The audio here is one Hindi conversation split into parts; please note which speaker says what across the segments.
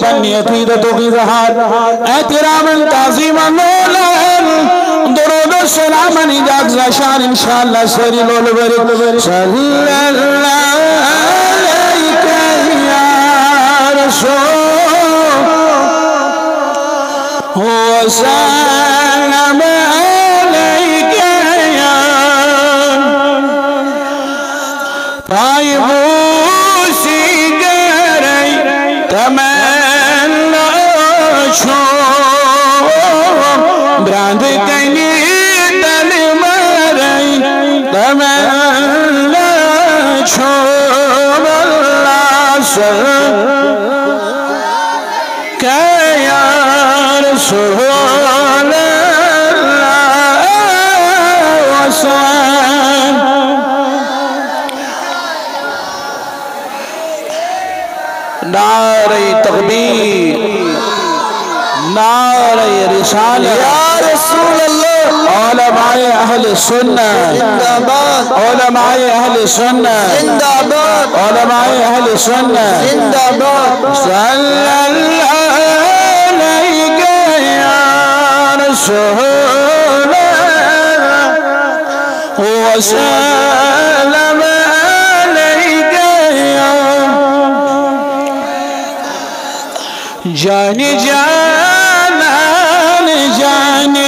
Speaker 1: पन्नी अकीदतों की ज़हार एहतिरामन ताज़ीमन दुरूद व सलाम निजात शान इंशाअल्लाह सरी लोल बरी सल्लल्लाहु अलैका या रसूल व सल्लम अलैका या पायबूसी गरई तमन्ना छो ब्रांद कनी तल मरई तमन्ना छो अल्लाह या रसूल नारे तकबीर नारे रिसालत या रसूल अल्लाह उलमाए अहले सुन्नत जिंदाबाद उलमाए अहले सुन्नत जिंदाबाद उलमाए अहले सुन्नत जिंदाबाद सल्लल्लाहु अलैका या रसूल व सल्लम अलैका या जाने जान जाने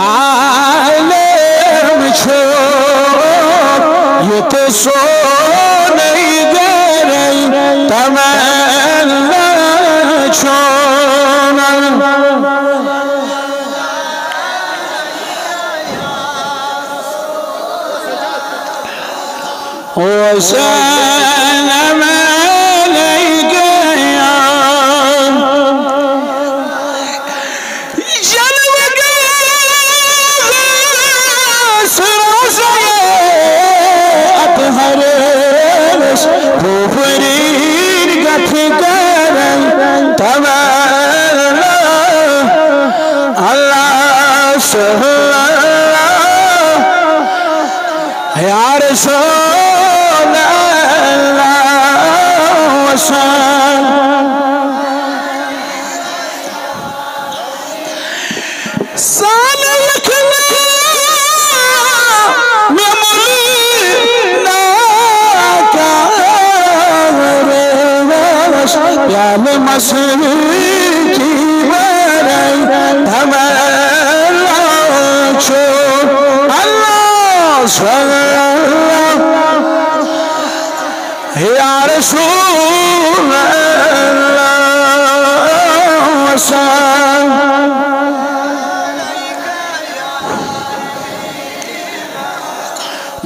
Speaker 1: आलम छो ये तो सो नहीं गई तमन्ना छो ओ सलाम अलैका या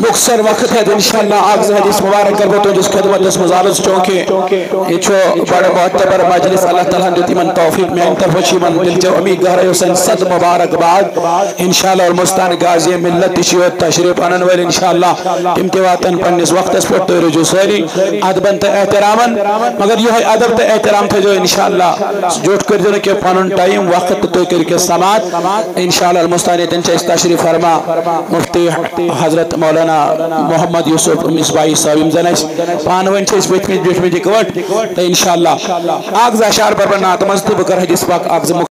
Speaker 1: मुख्तर वक्त है इंशाअल्लाह आग हदीस मुबारक कर तो जिस खिदमत इस मजालस चौके ये छो बड़ा मुअत्तबर मजलिस अल्लाह ताला ने मन तौफीक में तरफची मन दिल जो अमी गहरे हुसैन सद मुबारक बाद इंशाअल्लाह और मुस्तान गाजी मिल्लत शियो तशरीफ अनन वल इंशाअल्लाह इम्तिवातन पन्निस वक्तस पर तो रुजू सरी अदबन त एहतरामन मगर यो है अदब त एहतराम थे जो इंशाअल्लाह जोट कर देने के पनन टाइम वक्त तो कर के समात इंशाअल्लाह मुस्तान दिन तशरीफ फरमा मुफ्ती हजरत मौलाना मोहम्मद यूसुफ मिसबाई साहिब जनस पानवन छे बेट में दिकवट तो इंशाअल्लाह आग अशार पर नात मस्त बकर हदीस पाक आग